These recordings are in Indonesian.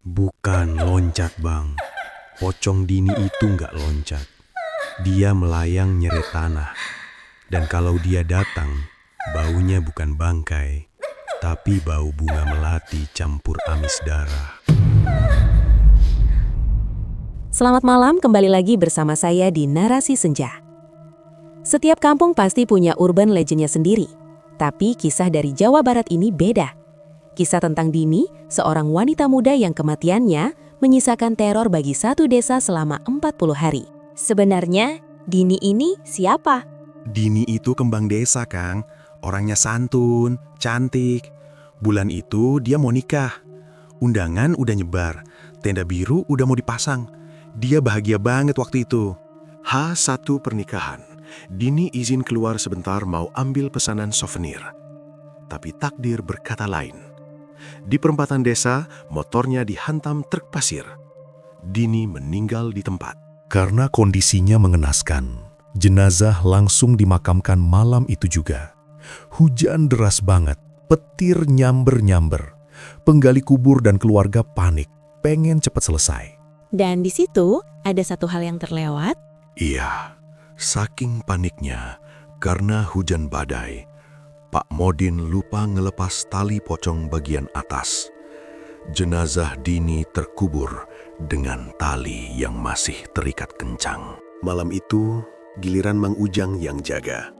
Bukan loncat, Bang. Pocong Dini itu nggak loncat. Dia melayang nyeret tanah. Dan kalau dia datang, baunya bukan bangkai, tapi bau bunga melati campur amis darah. Selamat malam, kembali lagi bersama saya di Narasi Senja. Setiap kampung pasti punya urban legendnya sendiri. Tapi kisah dari Jawa Barat ini beda. Kisah tentang Dini, seorang wanita muda yang kematiannya menyisakan teror bagi satu desa selama 40 hari. Sebenarnya, Dini ini siapa? Dini itu kembang desa, Kang. Orangnya santun, cantik. Bulan itu dia mau nikah. Undangan udah nyebar, tenda biru udah mau dipasang. Dia bahagia banget waktu itu. H1 pernikahan. Dini izin keluar sebentar mau ambil pesanan souvenir. Tapi takdir berkata lain. Di perempatan desa, motornya dihantam truk pasir. Dini meninggal di tempat. Karena kondisinya mengenaskan, jenazah langsung dimakamkan malam itu juga. Hujan deras banget, petir nyamber-nyamber. Penggali kubur dan keluarga panik, pengen cepat selesai. Dan di situ ada satu hal yang terlewat. Iya, saking paniknya karena hujan badai, Pak Modin lupa ngelepas tali pocong bagian atas. Jenazah Dini terkubur dengan tali yang masih terikat kencang. Malam itu, giliran Mang Ujang yang jaga.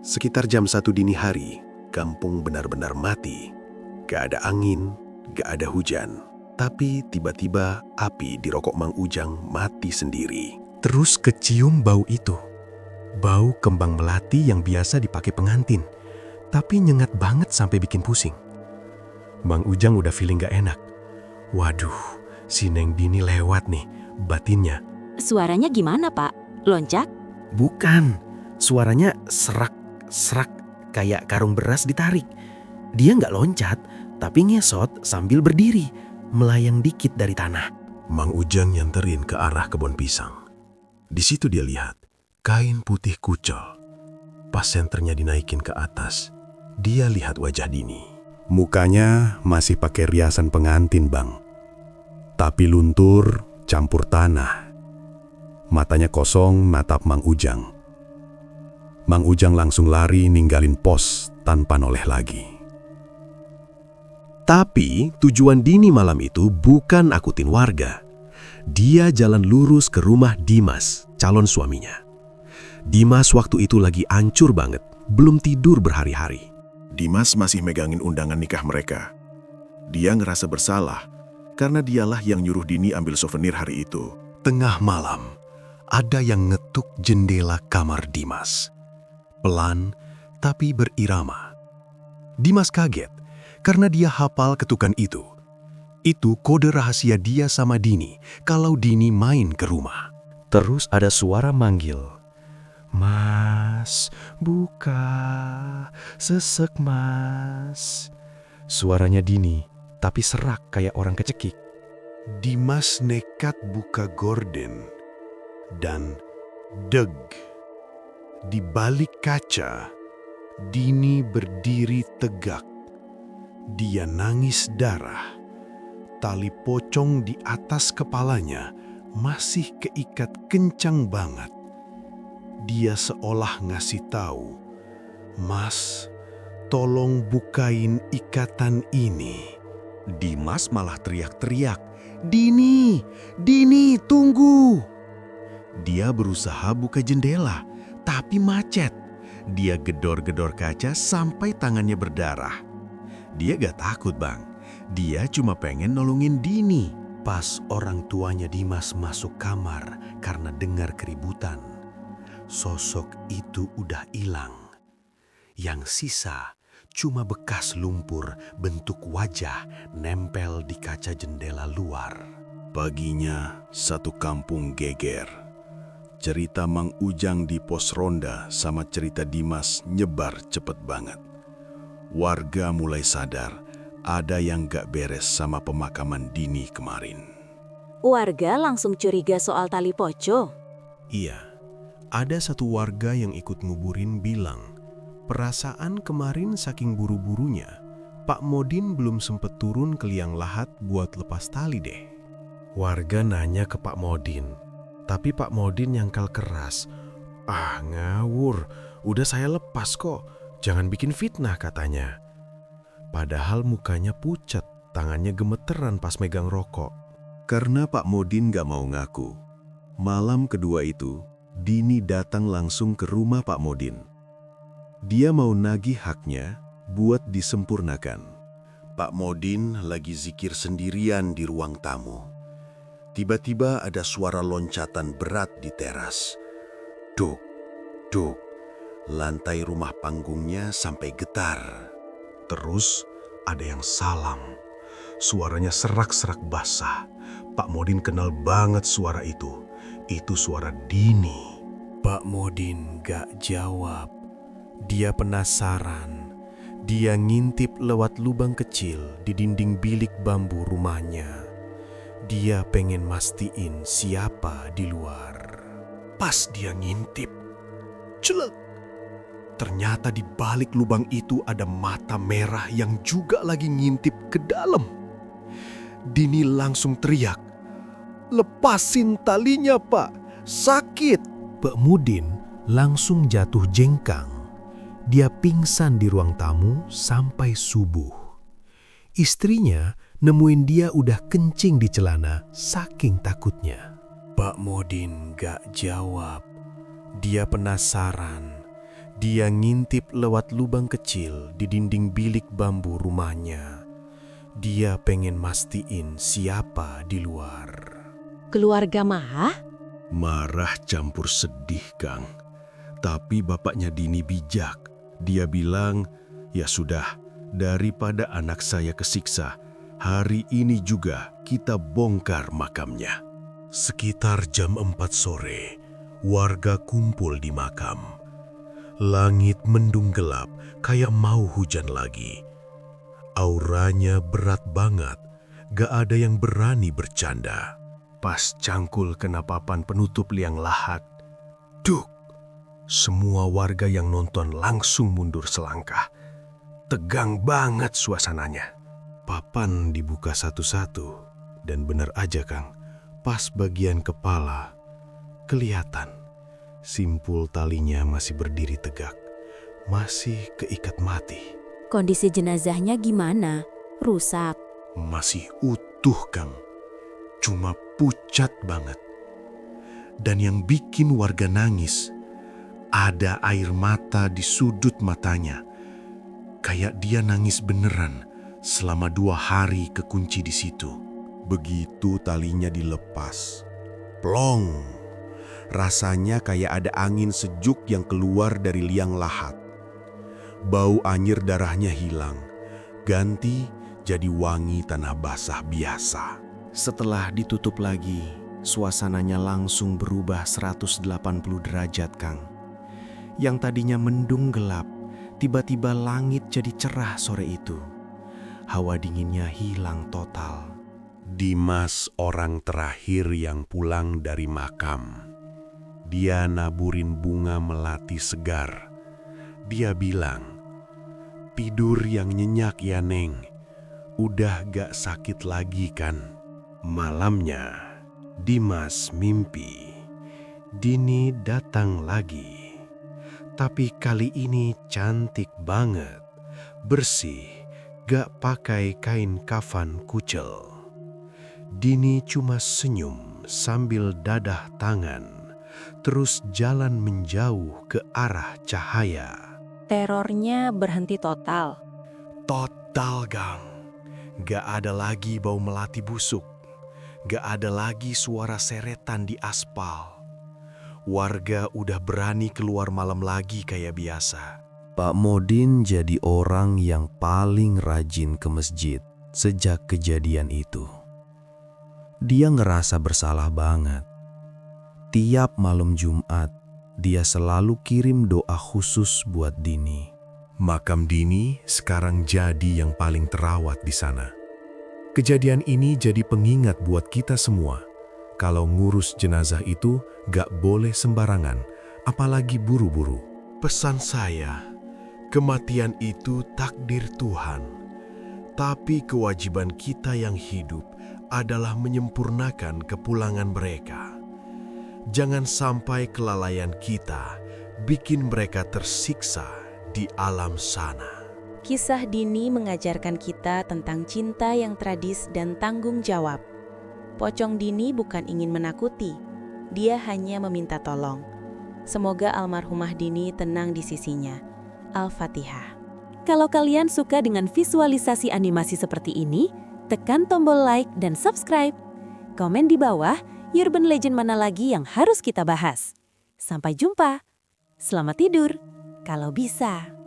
Sekitar jam 1 dini hari, kampung benar-benar mati. Gak ada angin, gak ada hujan. Tapi tiba-tiba api di rokok Mang Ujang mati sendiri. Terus kecium bau itu. Bau kembang melati yang biasa dipakai pengantin. Tapi nyengat banget sampai bikin pusing. Bang Ujang udah feeling gak enak. Waduh, si Neng Dini lewat nih, batinnya. Suaranya gimana, Pak? Loncat? Bukan, suaranya serak-serak kayak karung beras ditarik. Dia nggak loncat, tapi ngesot sambil berdiri, melayang dikit dari tanah. Mang Ujang nyanterin ke arah kebun pisang. Di situ dia lihat kain putih kucel. Pas senternya dinaikin ke atas, dia lihat wajah Dini. Mukanya masih pakai riasan pengantin, Bang. Tapi luntur, campur tanah. Matanya kosong natap Mang Ujang. Mang Ujang langsung lari ninggalin pos tanpa noleh lagi. Tapi tujuan Dini malam itu bukan nakutin warga. Dia jalan lurus ke rumah Dimas, calon suaminya. Dimas waktu itu lagi ancur banget, belum tidur berhari-hari. Dimas masih megangin undangan nikah mereka. Dia ngerasa bersalah karena dialah yang nyuruh Dini ambil souvenir hari itu. Tengah malam, ada yang ngetuk jendela kamar Dimas. Pelan tapi berirama. Dimas kaget karena dia hafal ketukan itu. Itu kode rahasia dia sama Dini kalau Dini main ke rumah. Terus ada suara manggil. Mas, buka, sesek mas. Suaranya Dini, tapi serak kayak orang kecekik. Dimas nekat buka gorden dan deg. Di balik kaca, Dini berdiri tegak. Dia nangis darah. Tali pocong di atas kepalanya masih keikat kencang banget. Dia seolah ngasih tahu, "Mas, tolong bukain ikatan ini." Dimas malah teriak-teriak, "Dini, Dini, tunggu!" Dia berusaha buka jendela, tapi macet. Dia gedor-gedor kaca sampai tangannya berdarah. Dia gak takut, Bang. Dia cuma pengen nolongin Dini. Pas orang tuanya Dimas masuk kamar karena dengar keributan, sosok itu udah hilang. Yang sisa cuma bekas lumpur bentuk wajah nempel di kaca jendela luar. Paginya satu kampung geger. Cerita Mang Ujang di pos ronda sama cerita Dimas nyebar cepet banget. Warga mulai sadar ada yang gak beres sama pemakaman Dini kemarin. Warga langsung curiga soal tali pocong. Iya, ada satu warga yang ikut nguburin bilang, perasaan kemarin saking buru-burunya, Pak Modin belum sempet turun ke liang lahat buat lepas tali deh. Warga nanya ke Pak Modin, tapi Pak Modin nyangkal keras. "Ah, ngawur, udah saya lepas kok, jangan bikin fitnah," katanya. Padahal mukanya pucat, tangannya gemeteran pas megang rokok. Karena Pak Modin gak mau ngaku, malam kedua itu, Dini datang langsung ke rumah Pak Modin. Dia mau nagih haknya buat disempurnakan. Pak Modin lagi zikir sendirian di ruang tamu. Tiba-tiba ada suara loncatan berat di teras. Duk, duk, lantai rumah panggungnya sampai getar. Terus ada yang salam. Suaranya serak-serak basah. Pak Modin kenal banget suara itu. Itu suara Dini. Pak Modin gak jawab. Dia penasaran. Dia ngintip lewat lubang kecil di dinding bilik bambu rumahnya. Dia pengen mastiin siapa di luar. Pas dia ngintip, celek. Ternyata di balik lubang itu ada mata merah yang juga lagi ngintip ke dalam. Dini langsung teriak, "Lepasin talinya, Pak! Sakit!" Pak Modin langsung jatuh jengkang. Dia pingsan di ruang tamu sampai subuh. Istrinya nemuin dia udah kencing di celana saking takutnya. Pak Modin gak jawab. Dia penasaran. Dia ngintip lewat lubang kecil di dinding bilik bambu rumahnya. Dia pengen mastiin siapa di luar. Keluarga Maha? Marah campur sedih, Kang. Tapi bapaknya Dini bijak. Dia bilang, "Ya sudah, daripada anak saya kesiksa, hari ini juga kita bongkar makamnya." Sekitar jam 4 sore, warga kumpul di makam. Langit mendung gelap kayak mau hujan lagi. Auranya berat banget, gak ada yang berani bercanda. Pas cangkul kena papan penutup liang lahat, duk! Semua warga yang nonton langsung mundur selangkah. Tegang banget suasananya. Papan dibuka satu-satu, dan bener aja, Kang. Pas bagian kepala, kelihatan simpul talinya masih berdiri tegak, masih keikat mati. Kondisi jenazahnya gimana? Rusak? Masih utuh, Kang. Cuma pucat banget. Dan yang bikin warga nangis, ada air mata di sudut matanya. Kayak dia nangis beneran selama 2 hari kekunci di situ. Begitu talinya dilepas, plong. Rasanya kayak ada angin sejuk yang keluar dari liang lahat. Bau anyir darahnya hilang, ganti jadi wangi tanah basah biasa. Setelah ditutup lagi, suasananya langsung berubah 180 derajat, Kang. Yang tadinya mendung gelap, tiba-tiba langit jadi cerah sore itu. Hawa dinginnya hilang total. Dimas orang terakhir yang pulang dari makam. Dia naburin bunga melati segar. Dia bilang, "Tidur yang nyenyak ya, Neng. Udah gak sakit lagi kan?" Malamnya, Dimas mimpi. Dini datang lagi. Tapi kali ini cantik banget. Bersih, gak pakai kain kafan kucel. Dini cuma senyum sambil dadah tangan, terus jalan menjauh ke arah cahaya. Terornya berhenti total. Total, Gang. Gak ada lagi bau melati busuk. Gak ada lagi suara seretan di aspal. Warga udah berani keluar malam lagi kayak biasa. Pak Modin jadi orang yang paling rajin ke masjid sejak kejadian itu. Dia ngerasa bersalah banget. Tiap malam Jumat, dia selalu kirim doa khusus buat Dini. Makam Dini sekarang jadi yang paling terawat di sana. Kejadian ini jadi pengingat buat kita semua. Kalau ngurus jenazah itu gak boleh sembarangan, apalagi buru-buru. Pesan saya, kematian itu takdir Tuhan. Tapi kewajiban kita yang hidup adalah menyempurnakan kepulangan mereka. Jangan sampai kelalaian kita bikin mereka tersiksa di alam sana. Kisah Dini mengajarkan kita tentang cinta yang tradis dan tanggung jawab. Pocong Dini bukan ingin menakuti, dia hanya meminta tolong. Semoga almarhumah Dini tenang di sisinya. Al-Fatihah. Kalau kalian suka dengan visualisasi animasi seperti ini, tekan tombol like dan subscribe. Komen di bawah, urban legend mana lagi yang harus kita bahas. Sampai jumpa. Selamat tidur, kalau bisa.